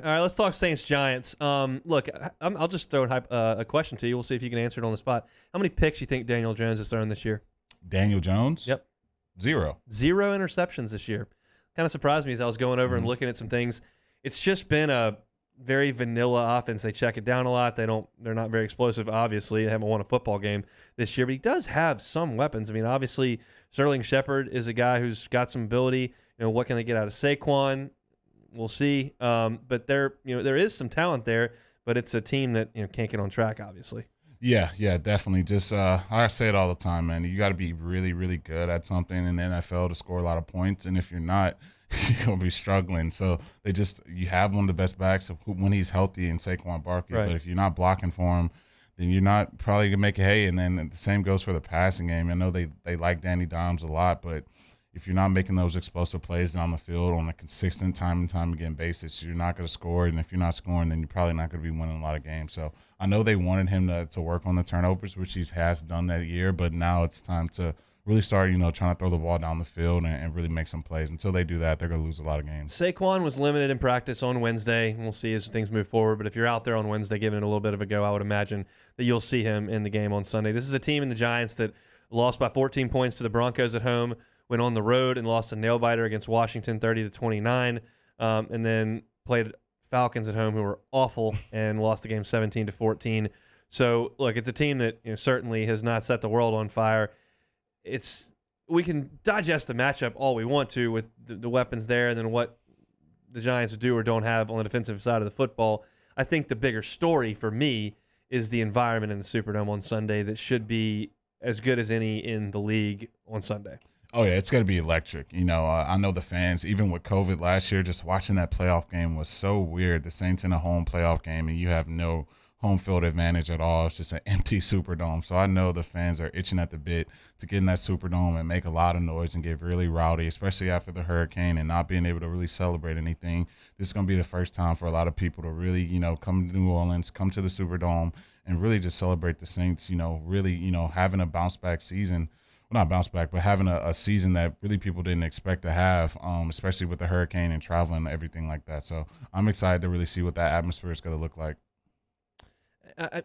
All right, let's talk Saints Giants. Look, I'll just throw a question to you. We'll see if you can answer it on the spot. How many picks you think Daniel Jones has thrown this year? Daniel Jones? Yep. 0. 0 interceptions this year. Kind of surprised me as I was going over and looking at some things. It's just been a very vanilla offense. They check it down a lot. They're not very explosive, obviously. They haven't won a football game this year, but he does have some weapons. I mean, obviously, Sterling Shepard is a guy who's got some ability. What can they get out of Saquon? We'll see. But there is some talent there, but it's a team that can't get on track, obviously. Yeah, definitely. Just I say it all the time, man. You got to be really, really good at something in the NFL to score a lot of points, and if you're not, you're gonna be struggling. So you have one of the best backs when he's healthy in Saquon Barkley, Right. but if you're not blocking for him, then you're not probably gonna make a hay. And then the same goes for the passing game. I know they like Danny Dimes a lot, but if you're not making those explosive plays down the field on a consistent time and time again basis, you're not going to score. And if you're not scoring, then you're probably not going to be winning a lot of games. So I know they wanted him to work on the turnovers, which he has done that year, but now it's time to really start, trying to throw the ball down the field and really make some plays. Until they do that, they're going to lose a lot of games. Saquon was limited in practice on Wednesday. We'll see as things move forward. But if you're out there on Wednesday giving it a little bit of a go, I would imagine that you'll see him in the game on Sunday. This is a team in the Giants that lost by 14 points to the Broncos at home, went on the road and lost a nail-biter against Washington 30-29, and then played Falcons at home, who were awful, and lost the game 17-14. So, look, it's a team that certainly has not set the world on fire. We can digest the matchup all we want to with the weapons there and then what the Giants do or don't have on the defensive side of the football. I think the bigger story for me is the environment in the Superdome on Sunday that should be as good as any in the league on Sunday. Oh, yeah, it's going to be electric. I know the fans, even with COVID last year, just watching that playoff game was so weird. The Saints in a home playoff game, and you have no home field advantage at all. It's just an empty Superdome. So I know the fans are itching at the bit to get in that Superdome and make a lot of noise and get really rowdy, especially after the hurricane and not being able to really celebrate anything. This is going to be the first time for a lot of people to really, come to New Orleans, come to the Superdome, and really just celebrate the Saints, really, having a bounce-back season. Well, not bounce back, but having a season that really people didn't expect to have, especially with the hurricane and traveling and everything like that. So I'm excited to really see what that atmosphere is going to look like.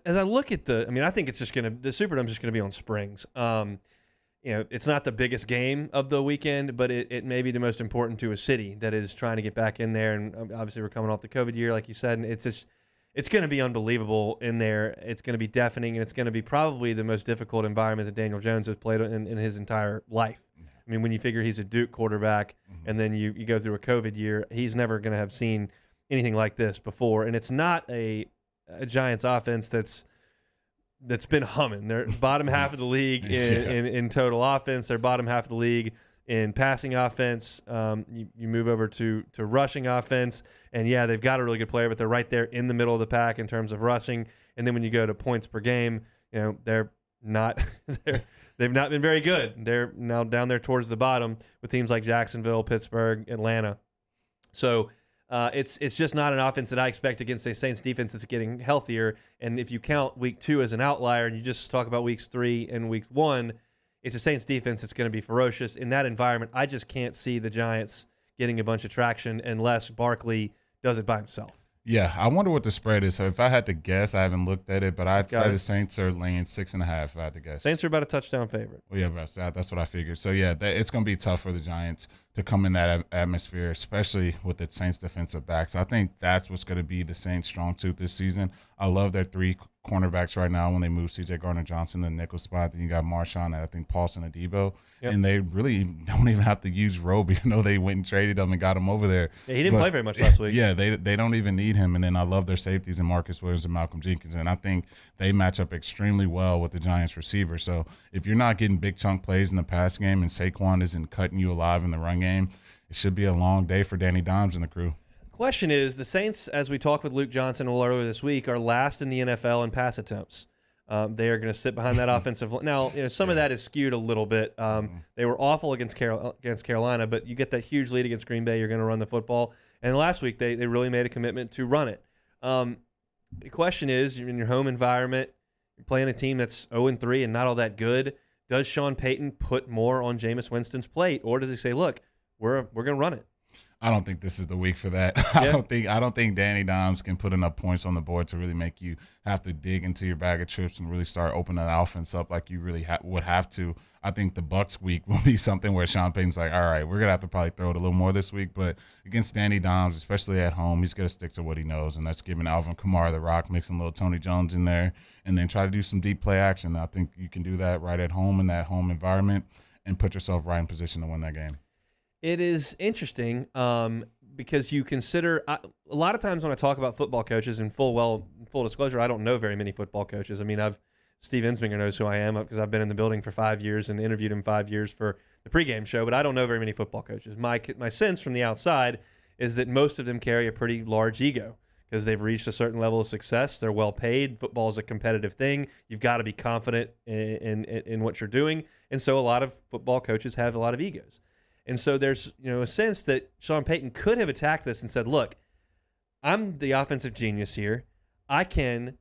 As I look at I think it's just the Superdome's just going to be on springs. It's not the biggest game of the weekend, but it may be the most important to a city that is trying to get back in there. And obviously we're coming off the COVID year, like you said, and it's going to be unbelievable in there. It's going to be deafening, and it's going to be probably the most difficult environment that Daniel Jones has played in his entire life. I mean, when you figure he's a Duke quarterback, and then you go through a COVID year, he's never going to have seen anything like this before. And it's not a Giants offense that's been humming. They're bottom half of the league in total offense. They're bottom half of the league in passing offense. You move over to rushing offense, and yeah, they've got a really good player, but they're right there in the middle of the pack in terms of rushing. And then when you go to points per game, they're not they've not been very good. They're now down there towards the bottom with teams like Jacksonville, Pittsburgh, Atlanta. So it's just not an offense that I expect against a Saints defense that's getting healthier. And if you count week 2 as an outlier and you just talk about weeks 3 and week 1, it's a Saints defense that's going to be ferocious. In that environment, I just can't see the Giants getting a bunch of traction unless Barkley does it by himself. Yeah, I wonder what the spread is. So if I had to guess, I haven't looked at it, but I'd say the Saints are laying 6.5 if I had to guess. Saints are about a touchdown favorite. Well, yeah, that's what I figured. So, yeah, it's going to be tough for the Giants to come in that atmosphere, especially with the Saints defensive backs. I think that's what's going to be the Saints' strong suit this season. I love their 3 cornerbacks right now when they move C.J. Gardner-Johnson to the nickel spot. Then you got Marshawn and I think Paulson Adebo. Yep. And they really don't even have to use Roby. They went and traded him and got him over there. Yeah, he didn't play very much last week. Yeah, they don't even need him. And then I love their safeties in Marcus Williams and Malcolm Jenkins. And I think they match up extremely well with the Giants receiver. So if you're not getting big chunk plays in the pass game and Saquon isn't cutting you alive in the run game, it should be a long day for Danny Dimes and the crew. Question is, the Saints, as we talked with Luke Johnson a little earlier this week, are last in the NFL in pass attempts. They are going to sit behind that offensive line. Now, some of that is skewed a little bit. They were awful against Carolina, but you get that huge lead against Green Bay, you're going to run the football. And last week, they really made a commitment to run it. The question is, you're in your home environment, you're playing a team that's 0-3 and not all that good. Does Sean Payton put more on Jameis Winston's plate, or does he say, look, we're going to run it? I don't think this is the week for that. Yeah. I don't think Danny Dimes can put enough points on the board to really make you have to dig into your bag of chips and really start opening that offense up like you really would have to. I think the Bucks week will be something where Sean Payton's like, all right, we're gonna have to probably throw it a little more this week, but against Danny Dimes, especially at home, he's gonna stick to what he knows, and that's giving Alvin Kamara the rock, mixing a little Tony Jones in there, and then try to do some deep play action. I think you can do that right at home in that home environment and put yourself right in position to win that game. It is interesting because you consider a lot of times when I talk about football coaches, and full disclosure, I don't know very many football coaches. I mean, Steve Ensminger knows who I am because I've been in the building for 5 years and interviewed him 5 years for the pregame show, but I don't know very many football coaches. My sense from the outside is that most of them carry a pretty large ego because they've reached a certain level of success. They're well paid. Football is a competitive thing. You've got to be confident in what you're doing, and so a lot of football coaches have a lot of egos. And so there's a sense that Sean Payton could have attacked this and said, look, I'm the offensive genius here. I can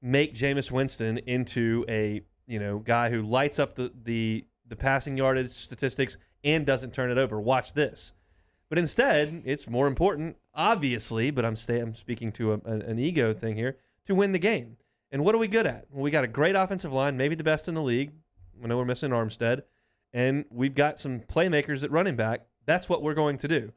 make Jameis Winston into a guy who lights up the passing yardage statistics and doesn't turn it over. Watch this. But instead, it's more important, obviously, but I'm speaking to an ego thing here, to win the game. And what are we good at? Well, we got a great offensive line, maybe the best in the league. I know we're missing Armstead. And we've got some playmakers at running back. That's what we're going to do.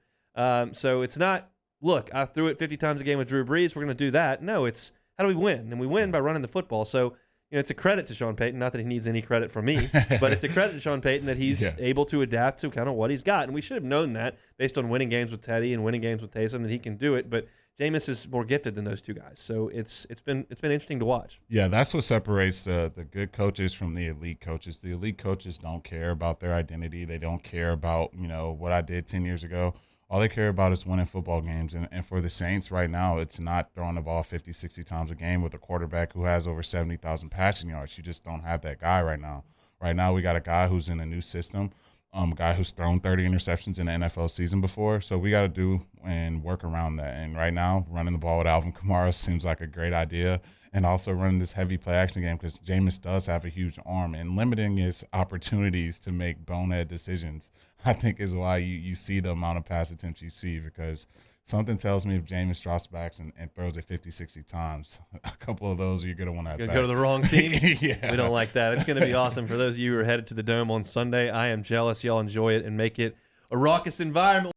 So it's not, look, I threw it 50 times a game with Drew Brees. We're going to do that. No, it's how do we win? And we win by running the football. So, it's a credit to Sean Payton. Not that he needs any credit from me, but it's a credit to Sean Payton that he's able to adapt to kind of what he's got. And we should have known that based on winning games with Teddy and winning games with Taysom that he can do it. But Jameis is more gifted than those two guys. So it's been interesting to watch. Yeah, that's what separates the good coaches from the elite coaches. The elite coaches don't care about their identity. They don't care about, what I did 10 years ago. All they care about is winning football games. And for the Saints right now, it's not throwing the ball 50, 60 times a game with a quarterback who has over 70,000 passing yards. You just don't have that guy right now. Right now, we got a guy who's in a new system. Guy who's thrown 30 interceptions in the NFL season before. So we got to do and work around that. And right now, running the ball with Alvin Kamara seems like a great idea. And also running this heavy play action game because Jameis does have a huge arm, and limiting his opportunities to make bonehead decisions, I think, is why you see the amount of pass attempts you see, because something tells me if Jameis drops back and throws it 50, 60 times, a couple of those you're going to want to go to the wrong team. Yeah. We don't like that. It's going to be awesome. For those of you who are headed to the Dome on Sunday, I am jealous. Y'all enjoy it and make it a raucous environment.